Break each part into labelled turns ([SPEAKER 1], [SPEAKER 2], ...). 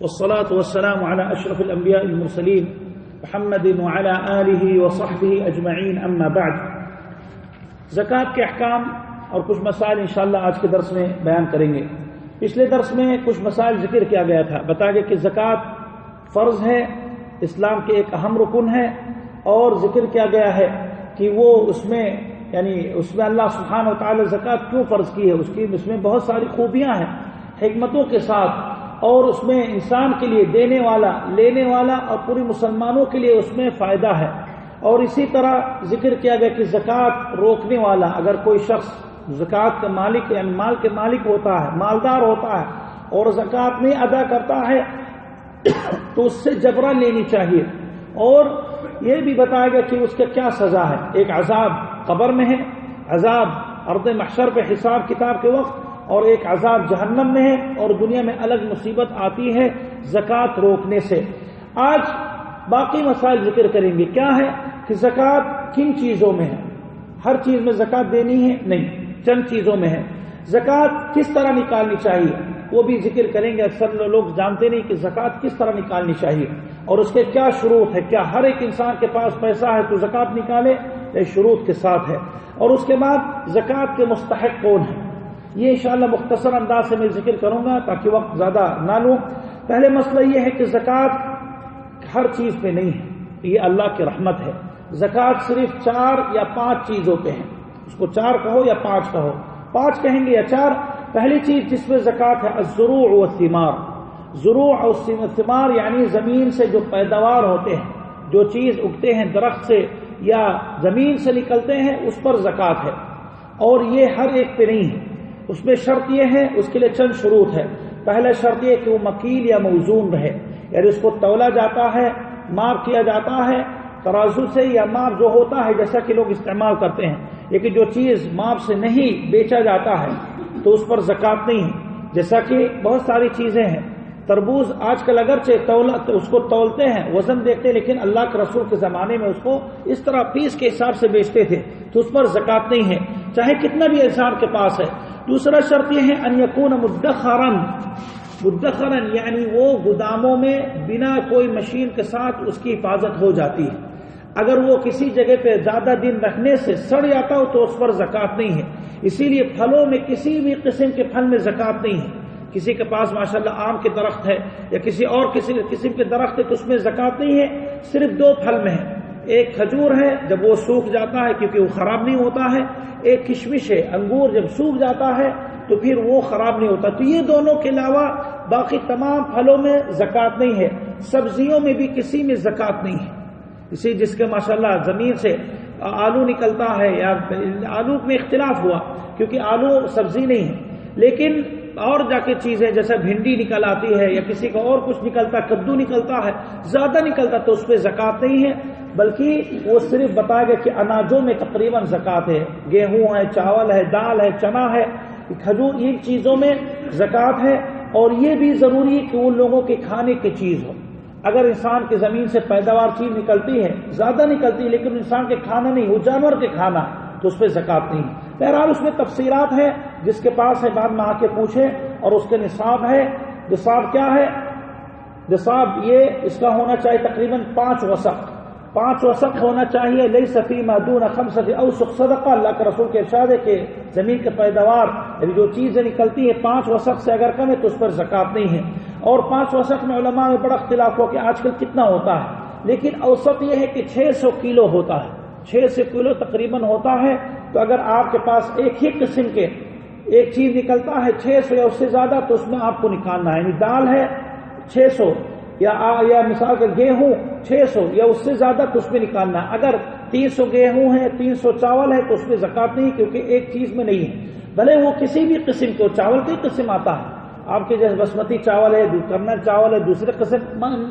[SPEAKER 1] والصلاة والسلام على أشرف الأنبياء المرسلين محمد وعلى آله وصحبه أجمعين أما بعد. زکوٰۃ کے احکام اور کچھ مسائل انشاءاللہ آج کے درس میں بیان کریں گے. پچھلے درس میں کچھ مسائل ذکر کیا گیا تھا، بتایا گیا کہ زکوٰۃ فرض ہے، اسلام کے ایک اہم رکن ہے، اور ذکر کیا گیا ہے کہ وہ اس میں اللہ سبحانہ و تعالی زکوٰۃ کیوں فرض کی ہے. اس میں بہت ساری خوبیاں ہیں حکمتوں کے ساتھ، اور اس میں انسان کے لیے دینے والا، لینے والا اور پوری مسلمانوں کے لیے اس میں فائدہ ہے. اور اسی طرح ذکر کیا گیا کہ زکوٰۃ روکنے والا، اگر کوئی شخص زکوٰۃ کا مالک مال کے مالک ہوتا ہے، مالدار ہوتا ہے اور زکوٰۃ نہیں ادا کرتا ہے تو اس سے جبران لینی چاہیے. اور یہ بھی بتایا گیا کہ اس کا کیا سزا ہے. ایک عذاب قبر میں ہے، عذاب ارض محشر پہ حساب کتاب کے وقت، اور ایک عذاب جہنم میں ہے، اور دنیا میں الگ مصیبت آتی ہے زکوٰۃ روکنے سے. آج باقی مسائل ذکر کریں گے. کیا ہے کہ زکوٰۃ کن چیزوں میں ہے؟ ہر چیز میں زکوٰۃ دینی ہے؟ نہیں، چند چیزوں میں ہے. زکوٰۃ کس طرح نکالنی چاہیے وہ بھی ذکر کریں گے. اکثر لوگ جانتے نہیں کہ زکوٰۃ کس طرح نکالنی چاہیے اور اس کے کیا شروط ہے. کیا ہر ایک انسان کے پاس پیسہ ہے تو زکوٰۃ نکالے؟ یہ شروط کے ساتھ ہے. اور اس کے بعد زکوٰۃ کے مستحق کون ہیں، یہ انشاءاللہ مختصر انداز سے میں ذکر کروں گا تاکہ وقت زیادہ نہ لوں. پہلے مسئلہ یہ ہے کہ زکوٰۃ ہر چیز پہ نہیں ہے، یہ اللہ کی رحمت ہے. زکوٰۃ صرف 4 یا 5 چیزوں پہ ہے. اس کو 4 کہو یا 5 کہو، 5 کہیں گے یا 4. پہلی چیز جس پہ زکوٰۃ ہے الزروع والثمار. زروع اور ثمار یعنی زمین سے جو پیداوار ہوتے ہیں، جو چیز اگتے ہیں درخت سے یا زمین سے نکلتے ہیں، اس پر زکوٰۃ ہے. اور یہ ہر ایک پہ نہیں ہے. اس میں شرط یہ ہے، اس کے لیے چند شروط ہے. پہلا شرط یہ کہ وہ مکیل یا موزون رہے، یعنی اس کو تولا جاتا ہے، ماپ کیا جاتا ہے ترازو سے، یا ماپ جو ہوتا ہے جیسا کہ لوگ استعمال کرتے ہیں. لیکن جو چیز ماپ سے نہیں بیچا جاتا ہے تو اس پر زکوٰۃ نہیں ہے. جیسا کہ بہت ساری چیزیں ہیں. تربوز آج کل اگرچہ اس کو تولتے ہیں، وزن دیکھتے ہیں، لیکن اللہ کے رسول کے زمانے میں اس کو اس طرح پیس کے حساب سے بیچتے تھے، تو اس پر زکوٰۃ نہیں ہے چاہے کتنا بھی انسان کے پاس ہے. دوسرا شرط یہ ہے ان یکون مدخرا یعنی وہ گوداموں میں بنا کوئی مشین کے ساتھ اس کی حفاظت ہو جاتی ہے. اگر وہ کسی جگہ پہ زیادہ دن رکھنے سے سڑ جاتا ہو تو اس پر زکوٰۃ نہیں ہے. اسی لیے پھلوں میں کسی بھی قسم کے پھل میں زکوٰۃ نہیں ہے. کسی کے پاس ماشاءاللہ آم کے درخت ہے یا کسی اور کسی قسم کے درخت ہے تو اس میں زکوٰۃ نہیں ہے. صرف 2 پھل میں ہے. ایک کھجور ہے جب وہ سوکھ جاتا ہے کیونکہ وہ خراب نہیں ہوتا ہے. ایک کشمش ہے، انگور جب سوکھ جاتا ہے تو پھر وہ خراب نہیں ہوتا. تو یہ دونوں کے علاوہ باقی تمام پھلوں میں زکوٰۃ نہیں ہے. سبزیوں میں بھی کسی میں زکوٰۃ نہیں ہے. اسی جس کے ماشاءاللہ زمین سے آلو نکلتا ہے، یا آلو میں اختلاف ہوا کیونکہ آلو سبزی نہیں ہے، لیکن اور جا کے چیزیں جیسے بھنڈی نکل آتی ہے یا کسی کا اور کچھ نکلتا، کدو نکلتا ہے، زیادہ نکلتا تو اس پہ زکوٰۃ نہیں ہے. بلکہ وہ صرف بتایا گیا کہ اناجوں میں تقریباً زکوٰۃ ہے. گیہوں ہے، چاول ہے، دال ہے، چنا ہے، کھجور، ان چیزوں میں زکوٰۃ ہے. اور یہ بھی ضروری ہے کہ ان لوگوں کے کھانے کی چیز ہو. اگر انسان کی زمین سے پیداوار چیز نکلتی ہے، زیادہ نکلتی ہے، لیکن انسان کے کھانا نہیں، وہ جانور کے کھانا ہے، تو اس پہ زکوٰۃ نہیں ہے. بہرحال اس میں تفصیلات ہے، جس کے پاس ہے بعد میں آ کے پوچھے. اور اس کے نصاب ہے. نصاب کیا ہے؟ نصاب یہ اس کا ہونا چاہیے تقریباً 5 وسق. 5 وسق ہونا چاہیے. لیس فیما دون 5 اوسق صدقہ. اللہ کے رسول کے ارشاد ہے کہ زمین کے پیداوار یعنی جو چیزیں نکلتی ہیں 5 وسق سے اگر کم ہے تو اس پر زکوٰۃ نہیں ہے. اور 5 وسق میں علماء میں بڑا اختلاف ہو کہ آج کل کتنا ہوتا ہے، لیکن اوسط یہ ہے کہ 600 کلو ہوتا ہے. 600 کلو تقریباً ہوتا ہے. تو اگر آپ کے پاس ایک ہی قسم کے ایک چیز نکلتا ہے 600 یا اس سے زیادہ تو اس میں آپ کو نکالنا ہے. یعنی دال ہے 600 یا مثال کے گیہوں 600 یا اس سے زیادہ تو اس میں نکالنا ہے. اگر 300 گیہوں ہے، 300 چاول ہے تو اس میں زکوٰۃ نہیں، کیونکہ ایک چیز میں نہیں ہے. بھلے وہ کسی بھی قسم کو، چاول کی قسم آتا ہے آپ کے، جیسے بسمتی چاول ہے، کرنل چاول ہے، دوسرے قسم،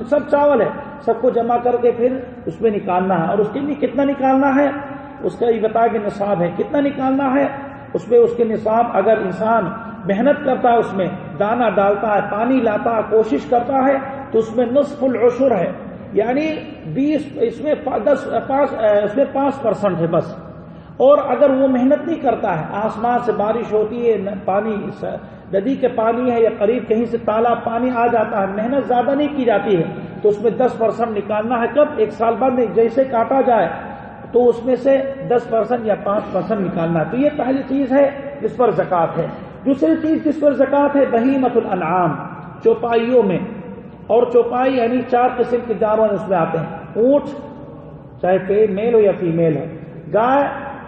[SPEAKER 1] سب چاول ہے، سب کو جمع کر کے پھر اس میں نکالنا ہے. اور اس کے لیے کتنا نکالنا ہے اس کا یہ بتا کہ نصاب ہے کتنا نکالنا ہے. اس پہ اس کے نصاب اگر انسان محنت کرتا ہے، اس میں دانہ ڈالتا ہے، پانی لاتا ہے، کوشش کرتا ہے تو اس میں نصف العشر ہے. یعنی 20 اس میں 5% ہے بس. اور اگر وہ محنت نہیں کرتا ہے، آسمان سے بارش ہوتی ہے، پانی ندی کے پانی ہے یا قریب کہیں سے تالاب پانی آ جاتا ہے، محنت زیادہ نہیں کی جاتی ہے تو اس میں 10% نکالنا ہے، کب؟ 1 سال بعد میں جیسے کاٹا جائے تو اس میں سے 10% یا 5% نکالنا ہے۔ تو یہ پہلی چیز ہے جس پر زکوٰۃ ہے۔ دوسری چیز جس پر زکوٰۃ ہے بہیمۃ الانعام، چوپائیوں میں، اور چوپائی یعنی 4 قسم کے جانور اس میں آتے ہیں، اونٹ چاہے میل ہو یا فیمیل ہے، گائے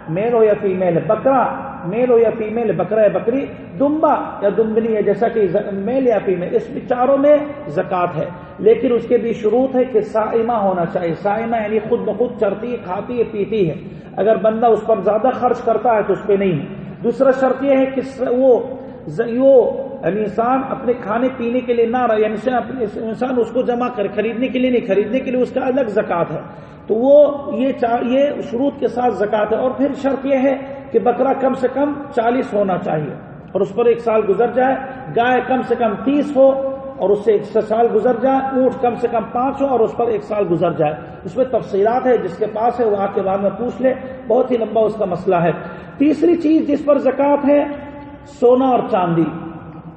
[SPEAKER 1] میل ہو یا فیمیل ہے، بکرا میل ہو یا فیمیل ہے، بکرا یا بکری، دمبا یا دمبنی ہے جیسا کہ میل یا فیمیل، اس میں چاروں میں زکوٰۃ ہے، لیکن اس کے بھی شروط ہے کہ صائمہ ہونا چاہیے۔ صائمہ یعنی خود بخود چرتی کھاتی ہے پیتی ہے، اگر بندہ اس پر زیادہ خرچ کرتا ہے تو اس پہ نہیں ہے۔ دوسرا شرط یہ ہے کہ وہ انسان اپنے کھانے پینے کے لیے نہ رہے، یعنی انسان اس کو جمع کرے، خریدنے کے لیے نہیں، خریدنے کے لیے اس کا الگ زکوٰۃ ہے، تو وہ یہ شروط کے ساتھ زکوٰۃ ہے۔ اور پھر شرط یہ ہے کہ بکرا کم سے کم 40 ہونا چاہیے اور اس پر 1 سال گزر جائے، گائے کم سے کم 30 ہو اور اس سے 1 سال گزر جائے، اونٹ کم سے کم 5 ہو اور اس پر 1 سال گزر جائے۔ اس میں تفصیلات ہے، جس کے پاس ہے وہ آپ کے بعد میں پوچھ لے، بہت ہی لمبا اس کا مسئلہ ہے۔ تیسری چیز جس پر زکوٰۃ ہے سونا اور چاندی۔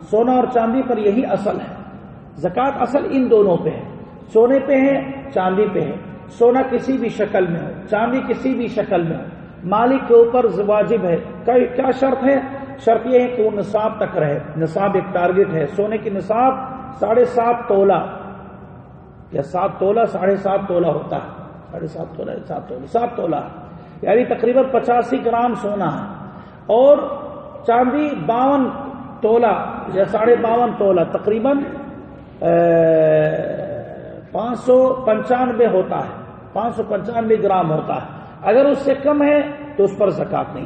[SPEAKER 1] سونا اور چاندی پر یہی اصل ہے، زکوٰۃ اصل ان دونوں پہ ہے، سونے پہ ہے، چاندی پہ ہے۔ سونا کسی بھی شکل میں ہو، چاندی کسی بھی شکل میں ہو، مالک کے اوپر واجب ہے۔ کیا شرط ہے؟ شرط یہ ہے کہ وہ نصاب تک رہے۔ نصاب ایک ٹارگٹ ہے، سونے کی نصاب 7.5 تولہ یا 7 تولہ 7.5 تولہ ہوتا ہے، 7.5 تولہ 7 تولہ یعنی تقریباً 85 گرام سونا ہے، اور چاندی 52 تولہ یا 52.5 تولہ تقریباً 595 ہوتا ہے، 595 گرام ہوتا ہے۔ اگر اس سے کم ہے تو اس پر زکوٰۃ نہیں۔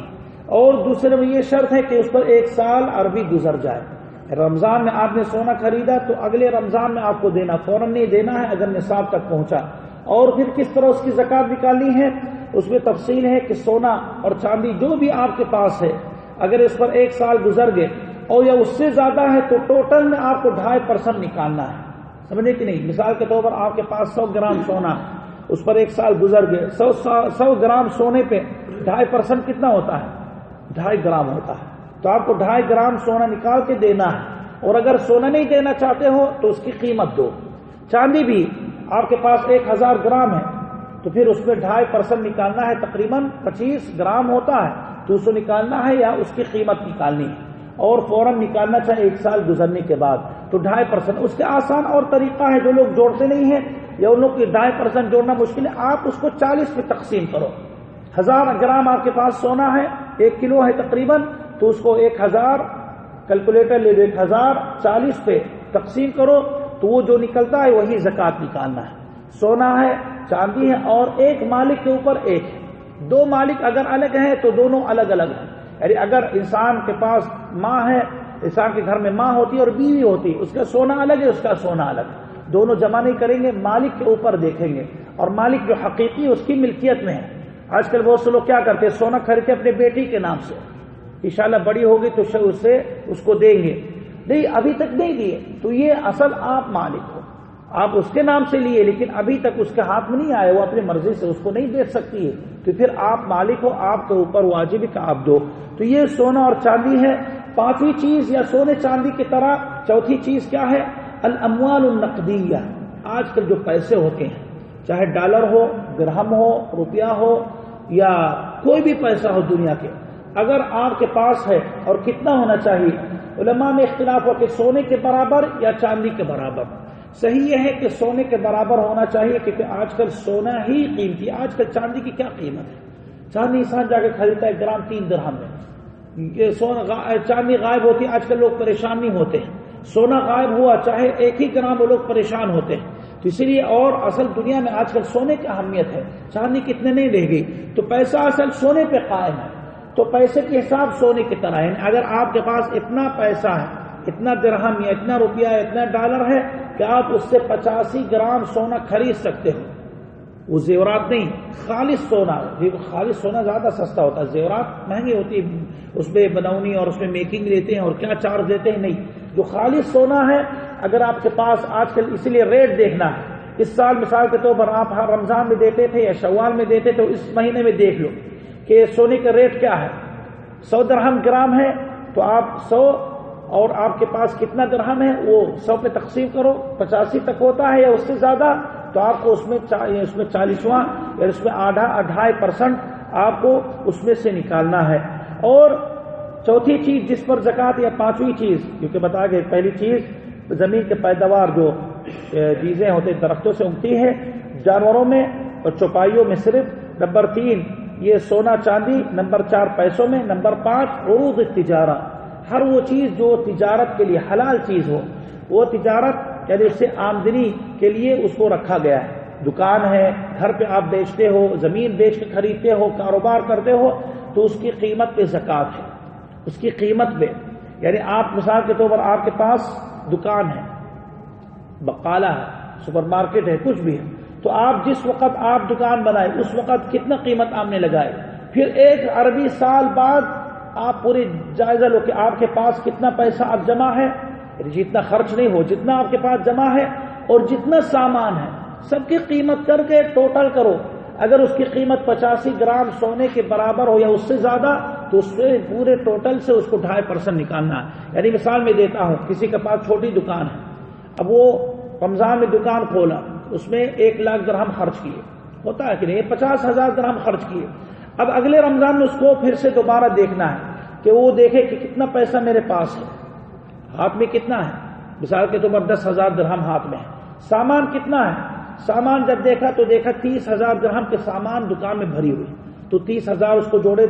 [SPEAKER 1] اور دوسرے میں یہ شرط ہے کہ اس پر 1 سال عربی گزر جائے۔ رمضان میں آپ نے سونا خریدا تو اگلے رمضان میں آپ کو دینا، فوراً نہیں دینا ہے اگر نصاب تک پہنچا۔ اور پھر کس طرح اس کی زکوٰۃ نکالنی ہے، اس میں تفصیل ہے کہ سونا اور چاندی جو بھی آپ کے پاس ہے، اگر اس پر 1 سال گزر گئے اور یا اس سے زیادہ ہے تو ٹوٹل میں آپ کو 2.5% نکالنا ہے، سمجھے کہ نہیں؟ مثال کے طور پر آپ کے پاس 100 گرام سونا ہے، اس پر 1 سال گزر گئے، 100 گرام سونے پہ 2.5% کتنا ہوتا ہے؟ 2.5 گرام ہوتا ہے، تو آپ کو 2.5 گرام سونا نکال کے دینا ہے۔ اور اگر سونا نہیں دینا چاہتے ہو تو اس کی قیمت دو۔ چاندی بھی آپ کے پاس 1000 گرام ہے تو پھر اس میں 2.5% نکالنا ہے، تقریباً 25 گرام ہوتا ہے، تو اسے نکالنا ہے یا اس کی قیمت نکالنی ہے، اور فوراً نکالنا چاہے 1 سال گزرنے کے بعد، تو 2.5%۔ اس کے آسان اور طریقہ ہے، جو لوگ جوڑتے نہیں ہیں یا ان لوگ کی 2.5% جوڑنا مشکل ہے، آپ اس کو 40 پہ تقسیم کرو۔ 1000 گرام آپ کے پاس سونا ہے، 1 کلو ہے تقریباً، تو اس کو 1000 کیلکولیٹر لے لو، 1000 40 پہ تقسیم کرو، تو وہ جو نکلتا ہے وہی زکوٰۃ نکالنا ہے۔ سونا ہے، چاندی ہے، اور ایک مالک کے اوپر ایک ہے۔ 2 مالک اگر الگ ہیں تو دونوں الگ الگ ہیں، یعنی اگر انسان کے پاس ماں ہے، انسان کے گھر میں ماں ہوتی ہے اور بیوی ہوتی ہے، اس کا سونا الگ ہے، اس کا سونا الگ ہے، دونوں جمع نہیں کریں گے، مالک کے اوپر دیکھیں گے، اور مالک جو حقیقی اس کی ملکیت میں ہے۔ آج کل بہت سے لوگ کیا کرتے ہیں، سونا خریدتے اپنے بیٹی کے نام سے، انشاءاللہ بڑی ہوگی تو اس کو دیں گے، نہیں ابھی تک نہیں دیے، تو یہ اصل آپ مالک ہو، آپ اس کے نام سے لیے لیکن ابھی تک اس کے ہاتھ میں نہیں آئے، وہ اپنی مرضی سے اس کو نہیں بیچ سکتی ہے، تو پھر آپ مالک ہو، آپ کے اوپر واجب ہے کہ آپ دو۔ تو یہ سونا اور چاندی ہے۔ 5ویں چیز یا سونے چاندی کی طرح 4تھی چیز کیا ہے؟ الاموال النقدیہ۔ آج کل جو پیسے ہوتے ہیں، چاہے ڈالر ہو، درہم ہو، روپیہ ہو، یا کوئی بھی پیسہ ہو دنیا کے، اگر آپ کے پاس ہے، اور کتنا ہونا چاہیے، علماء میں اختلاف ہو کہ سونے کے برابر یا چاندی کے برابر۔ صحیح یہ ہے کہ سونے کے برابر ہونا چاہیے، کیونکہ آج کل سونا ہی قیمتی ہے۔ آج کل چاندی کی کیا قیمت ہے؟ چاندی انسان جا کے خریدتا ہے 1 گرام 3 درہم میں، چاندی غائب ہوتی ہے، آج کل لوگ پریشان نہیں ہوتے ہیں، سونا غائب ہوا چاہے 1 ہی گرام، وہ لوگ پریشان ہوتے ہیں۔ تو اسی لیے، اور اصل دنیا میں آج کل سونے کی اہمیت ہے، چاندی کتنے نہیں رہ گئی، تو پیسہ اصل سونے پہ قائم ہے، تو پیسے کے حساب سونے کی طرح ہے۔ اگر آپ کے پاس اتنا پیسہ ہے، اتنا درہم یا اتنا روپیہ یا اتنا ڈالر ہے کہ آپ اس سے 85 گرام سونا خرید سکتے ہو، وہ زیورات نہیں، خالص سونا۔ خالص سونا زیادہ سستا ہوتا ہے، زیورات مہنگی ہوتی ہے، اس میں بناونی اور اس میں میکنگ لیتے ہیں اور کیا چارج دیتے ہیں، نہیں، جو خالص سونا ہے اگر آپ کے پاس آج کل، اسی لیے ریٹ دیکھنا ہے۔ اس سال مثال کے طور پر آپ ہر رمضان میں دیتے تھے یا شوال میں دیتے تھے، اس مہینے میں دیکھ لو کہ سونے کا ریٹ کیا ہے۔ 100 درہم گرام ہے تو آپ 100 اور آپ کے پاس کتنا درہم ہے وہ 100 پہ تقسیم کرو، 85 تک ہوتا ہے یا اس سے زیادہ، تو آپ کو اس میں 40واں یا اس میں 2.5% آپ کو اس میں سے نکالنا ہے۔ اور چوتھی چیز جس پر زکوٰۃ، یا پانچویں چیز کیونکہ بتا گئے، پہلی چیز زمین کے پیداوار جو چیزیں ہوتے درختوں سے اگتی ہے، جانوروں میں اور چوپائیوں میں صرف، نمبر 3 یہ سونا چاندی، نمبر 4 پیسوں میں، نمبر 5 عروض التجارہ، ہر وہ چیز جو تجارت کے لیے حلال چیز ہو، وہ تجارت یعنی اس سے آمدنی کے لیے اس کو رکھا گیا ہے۔ دکان ہے، گھر پہ آپ بیچتے ہو، زمین بیچ کے خریدتے ہو، کاروبار کرتے ہو، تو اس کی قیمت پہ زکوٰۃ ہے، اس کی قیمت پہ۔ یعنی آپ مثال کے طور پر آپ کے پاس دکان ہے، بقالہ ہے، سپر مارکیٹ ہے، کچھ بھی ہے، تو آپ جس وقت آپ دکان بنائے اس وقت کتنا قیمت آپ نے لگائے، پھر 1 عربی سال بعد آپ پوری جائزہ لو کہ آپ کے پاس کتنا پیسہ اب جمع ہے، جتنا خرچ نہیں ہو، جتنا آپ کے پاس جمع ہے اور جتنا سامان ہے سب کی قیمت کر کے ٹوٹل کرو۔ اگر اس کی قیمت 85 گرام سونے کے برابر ہو یا اس سے زیادہ، تو اس سے پورے ٹوٹل سے اس کو 2.5% نکالنا ہے۔ یعنی مثال میں دیتا ہوں، کسی کے پاس چھوٹی دکان ہے، اب وہ رمضان میں دکان کھولا، اس میں 1 لاکھ درہم خرچ کیے، ہوتا ہے کہ نہیں، 50,000 درہم خرچ کیے۔ اب اگلے رمضان میں اس کو پھر سے دوبارہ دیکھنا ہے کہ وہ دیکھے کہ کتنا پیسہ میرے پاس ہے، ہاتھ میں کتنا ہے، مثال کے طور پر 10,000 درہم ہاتھ میں ہے، سامان کتنا ہے، سامان جب دیکھا تو دیکھا 30,000 درہم کے سامان دکان میں بھری ہوئی، تو 30,000 اس کو جوڑے،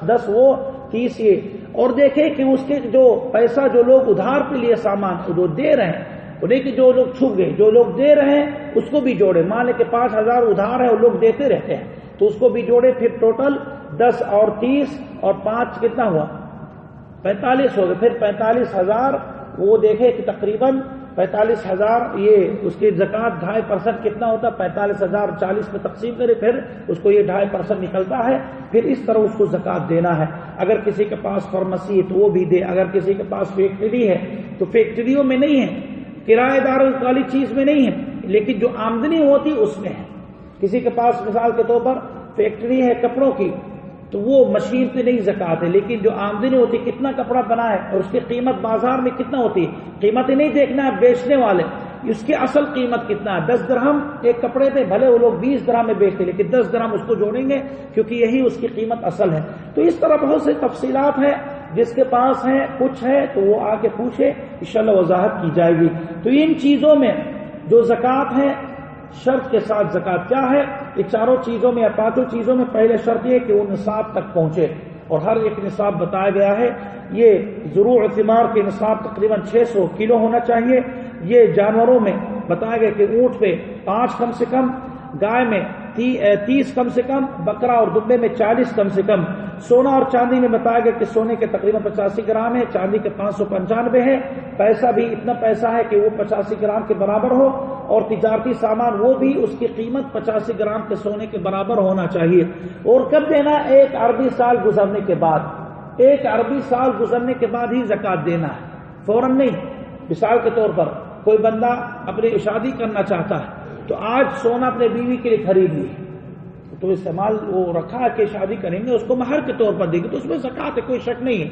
[SPEAKER 1] 10 وہ 30 یہ، اور دیکھے کہ اس کے جو پیسہ جو لوگ ادھار پہ لیے سامان وہ دے رہے ہیں، انہیں کہ جو لوگ چھپ گئے، جو لوگ دے رہے ہیں اس کو بھی جوڑے، مان لے کہ 5,000 ادھار ہے اور لوگ دیتے رہتے ہیں، تو اس کو بھی جوڑے، پھر ٹوٹل 10 اور 30 اور 5 کتنا ہوا، 45 ہو گئے، پھر 45,000 وہ دیکھے کہ تقریباً 45,000 یہ اس کی زکوٰۃ 2.5% کتنا ہوتا، 45,000 40 میں تقسیم کرے، پھر اس کو یہ 2.5% نکلتا ہے، پھر اس طرح اس کو زکوٰۃ دینا ہے۔ اگر کسی کے پاس فارمیسی ہے تو وہ بھی دے، اگر کسی کے پاس فیکٹری ہے تو فیکٹریوں میں نہیں ہے، کرایہ دار والی چیز میں نہیں ہے، لیکن جو آمدنی ہوتی اس میں ہے۔ کسی کے پاس مثال کے طور پر فیکٹری ہے کپڑوں کی، تو وہ مشین پہ نہیں زکوٰۃ ہے، لیکن جو آمدنی ہوتی کتنا کپڑا بنا ہے اور اس کی قیمت بازار میں کتنا ہوتی ہے، قیمت ہی نہیں دیکھنا ہے بیچنے والے، اس کی اصل قیمت کتنا ہے، 10 درہم ایک کپڑے پہ، بھلے وہ لوگ 20 درہم میں بیچتے لیکن 10 درہم اس کو جوڑیں گے کیونکہ یہی اس کی قیمت اصل ہے۔ تو اس طرح بہت سے تفصیلات ہیں، جس کے پاس ہے کچھ ہے تو وہ آ کے پوچھے، انشاءاللہ وضاحت کی جائے گی۔ تو ان چیزوں میں جو زکوٰۃ ہے، شرط کے ساتھ زکوٰۃ کیا ہے، یہ چاروں چیزوں میں یا 5 چیزوں میں پہلے شرط یہ کہ وہ نصاب تک پہنچے، اور ہر ایک نصاب بتایا گیا ہے۔ یہ زروع و ثمار کے نصاب تقریباً 600 کلو ہونا چاہیے۔ یہ جانوروں میں بتایا گیا کہ اونٹ پہ 5 کم سے کم، گائے میں 30 کم سے کم، بکرا اور دمبے میں 40 کم سے کم۔ سونا اور چاندی میں بتایا گیا کہ سونے کے تقریباً 85 گرام ہے، چاندی کے 595 ہے، پیسہ بھی اتنا پیسہ ہے کہ وہ 85 گرام کے برابر ہو، اور تجارتی سامان وہ بھی اس کی قیمت 85 گرام کے سونے کے برابر ہونا چاہیے۔ اور کب دینا، 1 عربی سال گزرنے کے بعد، 1 عربی سال گزرنے کے بعد ہی زکوٰۃ دینا ہے، فوراً نہیں۔ مثال کے طور پر کوئی بندہ اپنی شادی کرنا چاہتا ہے تو آج سونا اپنے بیوی کے لیے خرید لی، تو استعمال وہ رکھا کہ شادی کریں گے، اس کو مہر کے طور پر دیں گے، تو اس میں زکوٰۃ ہے، کوئی شک نہیں ہے۔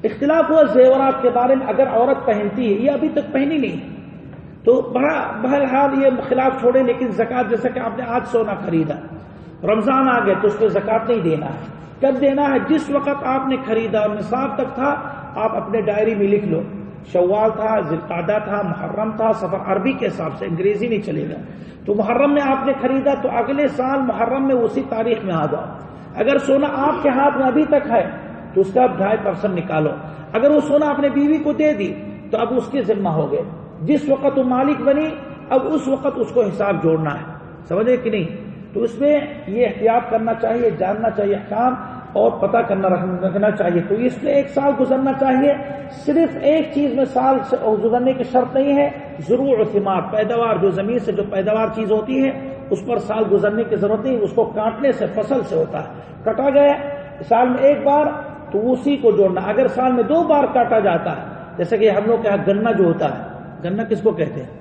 [SPEAKER 1] اختلاف ہوا زیورات کے بارے میں، اگر عورت پہنتی ہے یہ ابھی تک پہنی نہیں تو بہرحال یہ خلاف چھوڑے، لیکن زکوٰۃ جیسا کہ آپ نے آج سونا خریدا، رمضان آ گئے تو اس پہ زکوٰۃ نہیں دینا ہے۔ کب دینا ہے، جس وقت آپ نے خریدا اور نصاب تک تھا، آپ اپنے ڈائری میں لکھ لو، شوال تھا، ذوالقعدہ تھا، محرم تھا، سفر عربی کے حساب سے، انگریزی نہیں چلے گا، تو محرم میں آپ نے خریدا تو اگلے سال محرم میں اسی تاریخ میں آ جاؤ۔ اگر سونا آپ کے ہاتھ میں ابھی تک ہے تو اس کا 2.5% نکالو، اگر وہ سونا اپنے بیوی کو دے دی تو اب اس کے ذمہ ہو گئے، جس وقت وہ مالک بنی اب اس وقت اس کو حساب جوڑنا ہے، سمجھے کہ نہیں؟ تو اس میں یہ احتیاط کرنا چاہیے، جاننا چاہیے احکام، اور پتہ کرنا رکھنا چاہیے۔ تو اس میں 1 سال گزرنا چاہیے، صرف ایک چیز میں سال گزرنے کی شرط نہیں ہے، زروع و ثمار، پیداوار، جو زمین سے جو پیداوار چیز ہوتی ہے اس پر سال گزرنے کی ضرورت نہیں، اس کو کاٹنے سے، فصل سے ہوتا ہے، کٹا گیا سال میں 1 بار تو اسی کو جوڑنا، اگر سال میں 2 بار کاٹا جاتا ہے، جیسے کہ ہم لوگ کے یہاں گنا جو ہوتا ہے، گنا کس کو کہتے ہیں،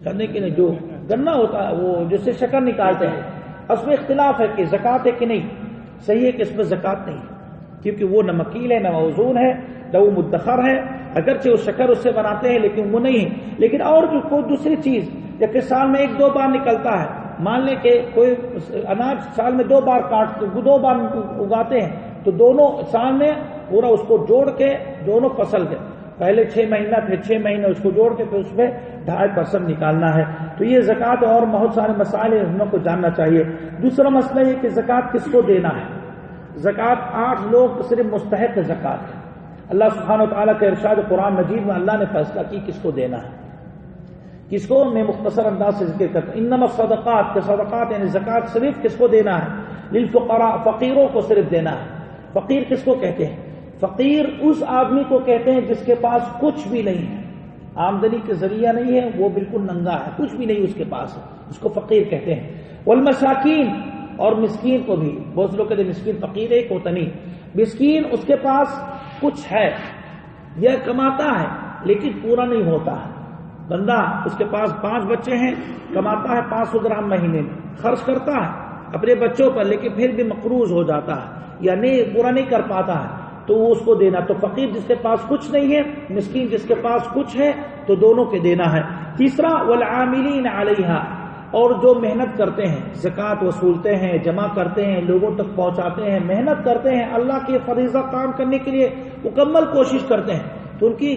[SPEAKER 1] گنے کے جو گنا ہوتا ہے وہ جس سے شکر نکالتے ہیں، اس میں اختلاف ہے کہ زکوٰۃ ہے کہ نہیں، صحیح ہے کہ اس میں زکوٰۃ نہیں ہے، کیونکہ وہ نہ مکیل ہے، نہ موزون ہے، نہ وہ مدخر ہے، اگرچہ وہ شکر اس سے بناتے ہیں لیکن وہ نہیں ہے. لیکن اور کوئی دوسری چیز جبکہ سال میں 1-2 بار نکلتا ہے، مان لیں کہ کوئی اناج سال میں 2 بار دو بار اگاتے ہیں، تو دونوں سال میں پورا اس کو جوڑ کے دونوں فصل کے پہلے 6 مہینہ پھر 6 مہینے اس کو جوڑ کے پھر اس میں 2.5% نکالنا ہے. تو یہ زکوٰۃ اور بہت سارے مسائل ہم لوگ کو جاننا چاہیے. دوسرا مسئلہ یہ کہ زکوٰۃ کس کو دینا ہے. زکوٰۃ 8 لوگ صرف مستحق زکوٰۃ ہے. اللہ سبحانہ و تعالیٰ کے ارشاد قرآن مجید میں اللہ نے فیصلہ کی کس کو دینا ہے. کس کو میں مختصر انداز سے ذکر کرتا ہوں. انما الصدقات، کہ صدقات یعنی زکوٰۃ صرف کس کو دینا ہے؟ للفقراء، فقیروں کو صرف دینا ہے. فقیر کس کو کہتے ہیں؟ فقیر اس آدمی کو کہتے ہیں جس کے پاس کچھ بھی نہیں ہے، آمدنی کے ذریعہ نہیں ہے، وہ بالکل ننگا ہے، کچھ بھی نہیں اس کے پاس ہے، اس کو فقیر کہتے ہیں. والمساکین، اور مسکین کو بھی. بہت لوگ کہتے ہیں مسکین فقیر ایک ہوتا نہیں. مسکین اس کے پاس کچھ ہے، یہ کماتا ہے لیکن پورا نہیں ہوتا ہے. بندہ اس کے پاس 5 بچے ہیں، کماتا ہے 500 درہم مہینے میں، خرچ کرتا ہے اپنے بچوں پر لیکن پھر بھی مقروض ہو جاتا ہے یا نہیں پورا نہیں کر پاتا ہے، تو وہ اس کو دینا. تو فقیر جس کے پاس کچھ نہیں ہے، مسکین جس کے پاس کچھ ہے، تو دونوں کے دینا ہے. تیسرا والعاملین علیہا، اور جو محنت کرتے ہیں، زکوٰۃ وصولتے ہیں، جمع کرتے ہیں، لوگوں تک پہنچاتے ہیں، محنت کرتے ہیں، اللہ کے فریضہ کام کرنے کے لیے مکمل کوشش کرتے ہیں، تو ان کی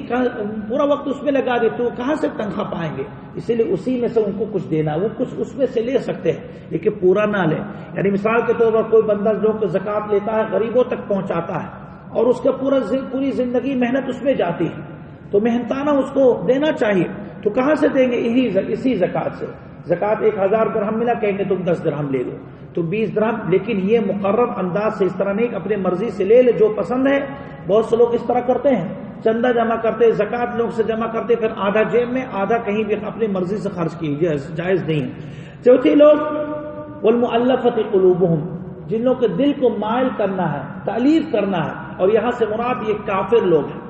[SPEAKER 1] پورا وقت اس میں لگا دے تو کہاں سے تنخواہ پائیں گے؟ اسی لیے اسی میں سے ان کو کچھ دینا. وہ کچھ اس میں سے لے سکتے ہیں لیکن پورا نہ لے. یعنی مثال کے طور پر کوئی بندہ جو زکوٰۃ لیتا ہے غریبوں تک پہنچاتا ہے اور اس کا پوری زندگی محنت اس میں جاتی ہے، تو محنتانہ اس کو دینا چاہیے. تو کہاں سے دیں گے؟ اسی زکوٰۃ سے. زکوٰۃ 1000 درہم ملا، کہیں گے تم 10 درہم لے لو تو 20 درہم. لیکن یہ مقرر انداز سے اس طرح نہیں کہ اپنی مرضی سے لے جو پسند ہے. بہت سے لوگ اس طرح کرتے ہیں، چندہ جمع کرتے، زکوٰۃ لوگ سے جمع کرتے، پھر آدھا جیب میں آدھا کہیں بھی اپنی مرضی سے خرچ کی، جائز نہیں ہے. چوتھی لوگ والمؤلفۃ قلوبہم، جن لوگوں کے دل کو مائل کرنا ہے، تألیف کرنا ہے، اور یہاں سے مراد یہ کافر لوگ ہیں.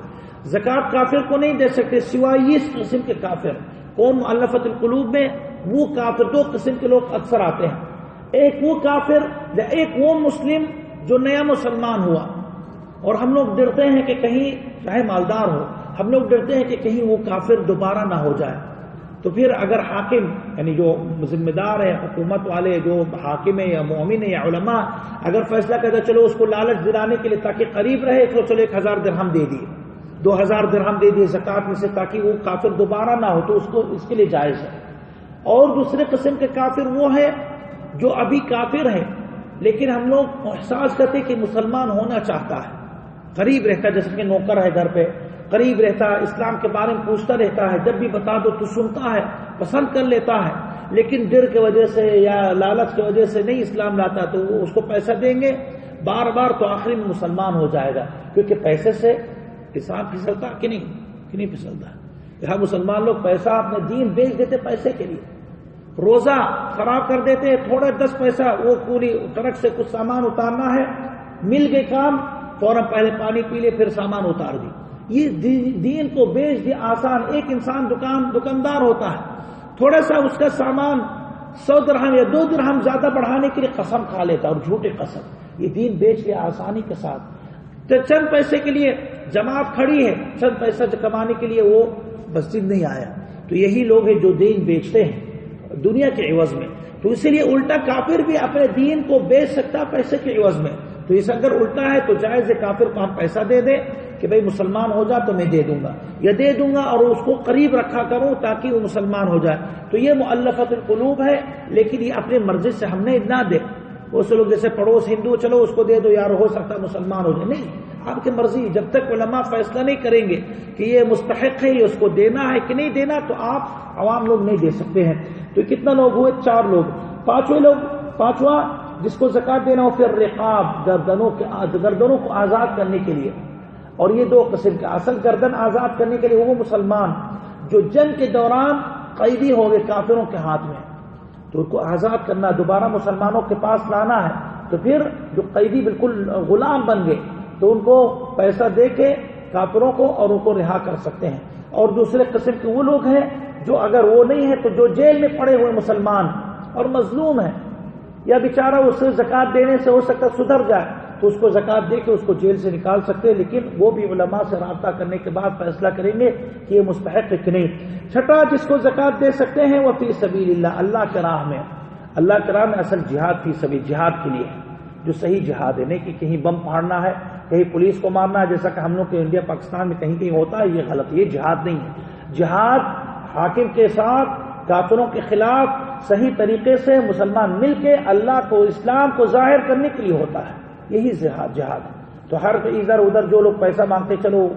[SPEAKER 1] زکوٰۃ کافر کو نہیں دے سکتے سوائے اس قسم کے کافر. کون مؤلفۃ القلوب میں؟ وہ کافر. 2 قسم کے لوگ اکثر آتے ہیں، ایک وہ کافر یا ایک وہ مسلم جو نیا مسلمان ہوا، اور ہم لوگ ڈرتے ہیں کہ کہیں چاہے مالدار ہو، ہم لوگ ڈرتے ہیں کہ کہیں وہ کافر دوبارہ نہ ہو جائے. تو پھر اگر حاکم یعنی جو ذمہ دار ہے، حکومت والے جو حاکم ہے یا مومن ہے یا علماء، اگر فیصلہ کرتے چلو اس کو لالچ دلانے کے لیے تاکہ قریب رہے، تو چلو 1000 درہم دے دیے، 2000 درہم دے دیے زکوٰۃ میں سے تاکہ وہ کافر دوبارہ نہ ہو، تو اس کے لیے جائز ہے. اور دوسرے قسم کے کافر وہ ہے جو ابھی کافر ہے لیکن ہم لوگ احساس کرتے کہ مسلمان ہونا چاہتا ہے، قریب رہتا ہے، جیسے کہ نوکر ہے گھر پہ، قریب رہتا ہے، اسلام کے بارے میں پوچھتا رہتا ہے، جب بھی بتا دو تو سنتا ہے، پسند کر لیتا ہے، لیکن ڈر کی وجہ سے یا لالچ کی وجہ سے نہیں اسلام لاتا، تو وہ اس کو پیسہ دیں گے بار بار، تو آخری میں مسلمان ہو جائے گا. کیونکہ پیسے سے انسان پھسلتا کہ نہیں پھسلتا. یہاں مسلمان لوگ پیسہ اپنے دین بیچ دیتے پیسے کے لیے، روزہ خراب کر دیتے، تھوڑا 10 پیسہ، وہ پوری ٹرک سے کچھ سامان اتارنا ہے، مل گئے کام، فوراً پہلے پانی پی لے پھر سامان اتار دی. یہ دین کو بیچ دیا آسان. ایک انسان دکاندار ہوتا ہے، تھوڑا سا اس کا سامان 100 درہم یا 2 درہم زیادہ بڑھانے کے لیے قسم کھا لیتا، اور جھوٹے قسم. یہ دین بیچ لیا آسانی کے ساتھ. چند پیسے کے لیے جماعت کھڑی ہے، چند پیسہ کمانے کے لیے وہ مسجد نہیں آیا. تو یہی لوگ ہیں جو دین بیچتے ہیں دنیا کے عوض میں. تو اسی لیے الٹا کافر بھی اپنے دین کو بیچ سکتا پیسے کے عوض میں. تو اس اگر الٹا ہے تو جائز ہے کافر کو ہم پیسہ دے دیں کہ بھئی مسلمان ہو جا تو میں دے دوں گا، یا دے دوں گا اور اس کو قریب رکھا کروں تاکہ وہ مسلمان ہو جائے. تو یہ مؤلفۃ القلوب ہے، لیکن یہ اپنی مرضی سے ہم نے نہ دے. وہ سے لوگ جیسے پڑوس ہندو، چلو اس کو دے دو یار، ہو سکتا ہے مسلمان ہو جائے. نہیں، آپ کی مرضی. جب تک علماء فیصلہ نہیں کریں گے کہ یہ مستحق ہے، یہ اس کو دینا ہے کہ نہیں دینا، تو آپ عوام لوگ نہیں دے سکتے ہیں. تو کتنا لوگ ہوئے؟ 4 لوگ. پانچواں جس کو زکوٰۃ دینا ہو پھر رقاب، گردنوں کو آزاد کرنے کے لیے. اور یہ 2 قسم کے، اصل گردن آزاد کرنے کے لیے وہ مسلمان جو جنگ کے دوران قیدی ہو گئے کافروں کے ہاتھ میں، تو ان کو آزاد کرنا، دوبارہ مسلمانوں کے پاس لانا ہے. تو پھر جو قیدی بالکل غلام بن گئے تو ان کو پیسہ دے کے کافروں کو اور ان کو رہا کر سکتے ہیں. اور دوسرے قسم کے وہ لوگ ہیں جو اگر وہ نہیں ہے تو جو جیل میں پڑے ہوئے مسلمان اور مظلوم ہیں، یا بیچارہ اس سے زکوٰۃ دینے سے ہو سکتا سدھر جائے، تو اس کو زکات دے کے اس کو جیل سے نکال سکتے ہیں، لیکن وہ بھی علماء سے رابطہ کرنے کے بعد فیصلہ کریں گے کہ یہ مستحق ہے کہ نہیں۔ چھٹا جس کو زکات دے سکتے ہیں وہ فی سبیل اللہ، اللہ کے راہ میں۔ اللہ کے راہ میں اصل جہاد فی سبیل، جہاد کے لیے جو صحیح جہاد ہے، نہیں کہ کہیں بم پھاڑنا ہے، کہیں پولیس کو مارنا ہے، جیسا کہ ہم لوگ کے انڈیا پاکستان میں کہیں کہیں ہوتا ہے، یہ غلط، یہ جہاد نہیں ہے۔ جہاد حاکم کے ساتھ کافروں کے خلاف صحیح طریقے سے مسلمان مل کے اللہ کو، اسلام کو ظاہر کرنے کے لیے ہوتا ہے، یہی جہاد ہے۔ تو ہر ادھر ادھر جو لوگ پیسہ مانگتے چلو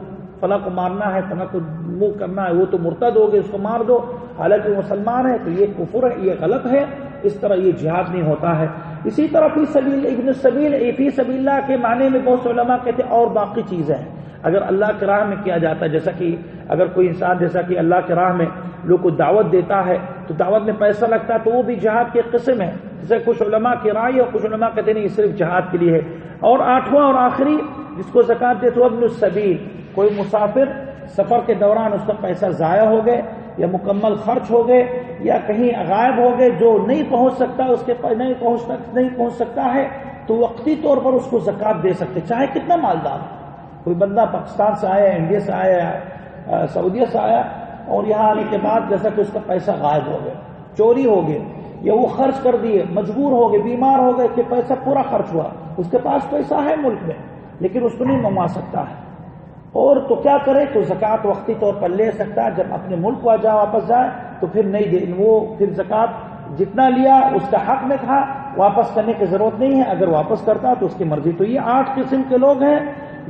[SPEAKER 1] فلاں کو مارنا ہے، فلاں کو منہ کرنا ہے، وہ تو مرتد ہو گئے، اس کو مار دو، حالانکہ مسلمان ہے، تو یہ کفر ہے، یہ غلط ہے، اس طرح یہ جہاد نہیں ہوتا ہے۔ اسی طرح فی سبیل ابن السبیل، فی سبیل اللہ کے معنی میں بہت سے علماء کہتے ہیں اور باقی چیزیں ہیں، اگر اللہ کی راہ میں کیا جاتا ہے، جیسا کہ اگر کوئی انسان جیسا کہ اللہ کی راہ میں لوگ کو دعوت دیتا ہے تو دعوت میں پیسہ لگتا ہے، تو وہ بھی جہاد کی ایک قسم ہے، جیسے کچھ علماء کی رائے اور کچھ علماء کہتے ہیں یہ صرف جہاد کے لیے ہے۔ اور آٹھواں اور آخری جس کو زکات دے تو ابن السبیل، کوئی مسافر سفر کے دوران اس کا پیسہ ضائع ہو گئے یا مکمل خرچ ہو گئے یا کہیں غائب ہو گئے، جو نہیں پہنچ سکتا، اس کے نہیں پہنچ سکتا ہے، تو وقتی طور پر اس کو زکات دے سکتے، چاہے کتنا مالدار ہو۔ کوئی بندہ پاکستان سے آیا، انڈیا سے آیا، سعودیہ سے آیا، اور یہاں آنے کے بعد جیسا کہ اس کا پیسہ غائب ہو گیا، چوری ہو گئے، یا وہ خرچ کر دیے، مجبور ہو گئے، بیمار ہو گئے کہ پیسہ پورا خرچ ہوا، اس کے پاس پیسہ ہے ملک میں لیکن اس کو نہیں منگوا سکتا ہے، اور تو کیا کرے، تو زکات وقتی طور پر لے سکتا ہے، جب اپنے ملک واپس جائے تو پھر نہیں دے، وہ پھر زکات جتنا لیا اس کا حق میں تھا، واپس کرنے کی ضرورت نہیں ہے، اگر واپس کرتا تو اس کی مرضی۔ تو یہ 8 قسم کے لوگ ہیں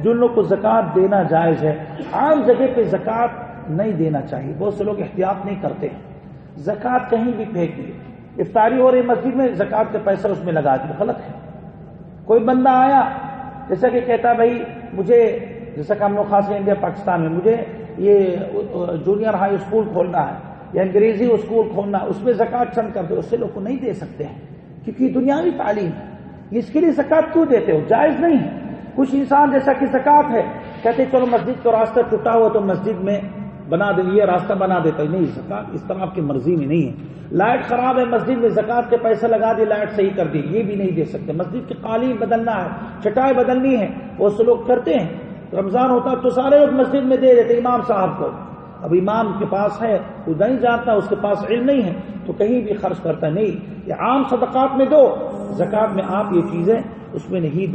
[SPEAKER 1] جن لوگ کو زکات دینا جائز ہے۔ عام جگہ پہ زکات نہیں دینا چاہیے، بہت سے لوگ احتیاط نہیں کرتے ہیں، زکات کہیں بھی پھینک دیے، افطاری ہو رہی مسجد میں زکات کا پیسہ اس میں لگا دیا، غلط ہے۔ کوئی بندہ آیا جیسا کہ کہتا بھائی مجھے، جیسا کہ ہم لوگ خاص انڈیا پاکستان میں، مجھے یہ جونیئر ہائی اسکول کھولنا ہے یا انگریزی اسکول کھولنا ہے، اس میں زکات چند کرتے، اس سے لوگ کو نہیں دے سکتے ہیں کیونکہ دنیاوی تعلیم ہے، اس کے لیے زکات کیوں دیتے ہو، جائز نہیں ہے۔ کچھ انسان جیسا کہ زکات ہے کہتے چلو مسجد کا راستہ ٹوٹا ہوا تو مسجد میں بنا دیں، یہ راستہ بنا دیتا ہے، نہیں، زکات اس طرح آپ کی مرضی میں نہیں ہے۔ لائٹ خراب ہے مسجد میں، زکات کے پیسہ لگا دی، لائٹ صحیح کر دی، یہ بھی نہیں دے سکتے۔ مسجد کی قالین بدلنا ہے، چٹائی بدلنی ہے، وہ سے لوگ کرتے ہیں، رمضان ہوتا تو سارے لوگ مسجد میں دے دیتے امام صاحب کو، اب امام کے پاس ہے وہ نہیں جانتا، اس کے پاس علم نہیں ہے تو کہیں بھی خرچ کرتا نہیں، یہ عام صدقات میں دو، زکات میں آپ یہ چیزیں اس میں نہیں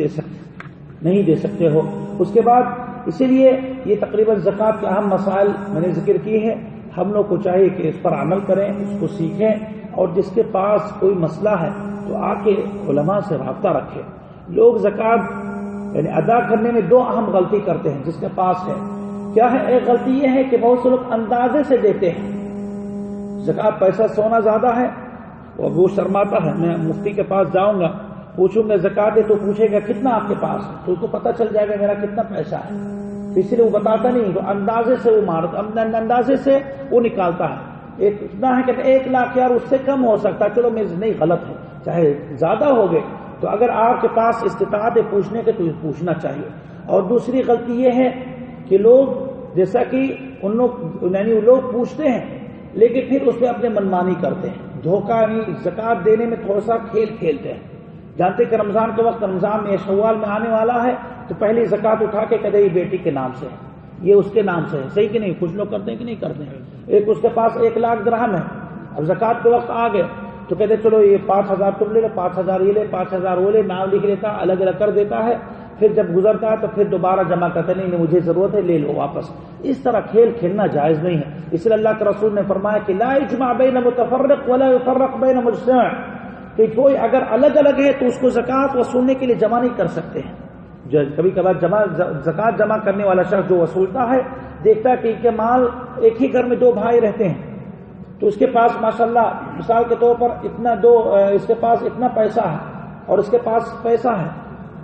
[SPEAKER 1] دے سکتے ہو۔ اس کے بعد اسی لیے یہ تقریباً زکات کے اہم مسائل میں نے ذکر کیے ہیں، ہم لوگ کو چاہیے کہ اس پر عمل کریں، اس کو سیکھیں، اور جس کے پاس کوئی مسئلہ ہے تو آ کے علماء سے رابطہ رکھیں۔ لوگ زکات یعنی ادا کرنے میں 2 اہم غلطی کرتے ہیں جس کے پاس ہے، کیا ہے؟ ایک غلطی یہ ہے کہ بہت سے لوگ اندازے سے دیتے ہیں، زکات پیسہ سونا زیادہ ہے اور وہ شرماتا ہے، میں مفتی کے پاس جاؤں گا پوچھوں گا زکات ہے تو پوچھے گا کتنا آپ کے پاس ہے، تو اس کو پتہ چل جائے گا میرا کتنا پیسہ ہے، اس لیے وہ بتاتا نہیں، تو اندازے سے وہ مارتا، اندازے سے وہ نکالتا ہے، ایک اتنا ہے کہ 1 لاکھ یار اس سے کم ہو سکتا ہے، چلو میں نہیں، غلط ہے، چاہے زیادہ ہو گئے تو اگر آپ کے پاس استطاعت ہے پوچھنے کے تو پوچھنا چاہیے۔ اور دوسری غلطی یہ ہے کہ لوگ جیسا کہ یعنی وہ لوگ پوچھتے ہیں لیکن پھر اس میں اپنے منمانی کرتے ہیں، دھوکہ نہیں، زکات دینے میں تھوڑا سا کھیل کھیلتے ہیں، جانتے کہ رمضان کے وقت، رمضان میں شوال میں آنے والا ہے تو پہلی زکات اٹھا کے کہتے یہ بیٹی کے نام سے ہے، یہ اس کے نام سے ہے، صحیح کہ نہیں؟ کچھ لوگ کرتے ہیں کہ نہیں کرتے ہیں؟ ایک اس کے پاس 1 لاکھ درہم ہے، اب زکات کے وقت آ گئے تو کہتے چلو یہ 5,000 تم لے لو، 5,000 یہ لے، 5,000 وہ لے، نام لکھ لیتا، الگ الگ کر دیتا ہے، پھر جب گزرتا ہے تو پھر دوبارہ جمع کرتے، نہیں مجھے ضرورت ہے لے لو واپس۔ اس طرح کھیل کھیلنا جائز نہیں ہے، اس لیے اللہ کے رسول نے فرمایا کہ لا یجمع بین متفرق ولا یفرق بین مجتمع، کہ کوئی اگر الگ الگ ہے تو اس کو زکات وصولنے کے لیے جمع نہیں کر سکتے ہیں۔ کبھی کبھار زکات جمع کرنے والا شخص جو وصولتا ہے دیکھتا ہے کہ ان کے مال ایک ہی گھر میں 2 بھائی رہتے ہیں تو اس کے پاس ماشاءاللہ مثال کے طور پر اس کے پاس اتنا پیسہ ہے اور اس کے پاس پیسہ ہے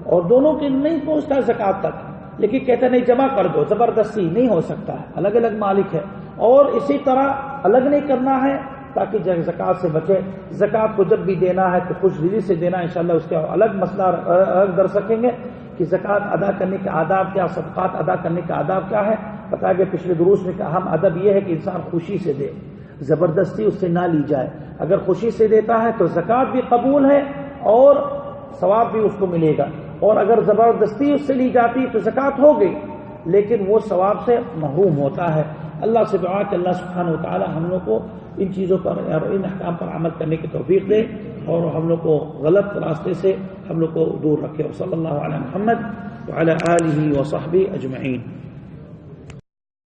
[SPEAKER 1] اور دونوں کے نہیں پہنچتا زکات تک، لیکن کہتے نہیں جمع کر دو، زبردستی نہیں ہو سکتا ہے، الگ الگ مالک ہے۔ اور اسی طرح الگ نہیں کرنا ہے تاکہ زکات سے بچے۔ زکات کو جب بھی دینا ہے تو خوش دلی سے دینا، انشاءاللہ اس کے الگ مسئلہ الگ در سکیں گے کہ زکات ادا کرنے کے آداب کیا، صدقات ادا کرنے کے آداب کیا ہے۔ بتایا گیا پچھلے دروس میں کہ اہم ادب یہ ہے کہ انسان خوشی سے دے، زبردستی اس سے نہ لی جائے، اگر خوشی سے دیتا ہے تو زکات بھی قبول ہے اور ثواب بھی اس کو ملے گا۔ اور اگر زبردستی اس سے لی جاتی تو زکوٰۃ ہو گئی، لیکن وہ ثواب سے محروم ہوتا ہے۔ اللہ سے دعا کہ اللہ سبحانہ و تعالی ہم لوگ کو ان چیزوں پر اور ان احکام پر عمل کرنے کی توفیق دے، اور ہم لوگ کو غلط راستے سے ہم لوگ کو دور رکھے۔ صلی اللہ علیہ محمد وعلی آلہ وصحبہ اجمعین۔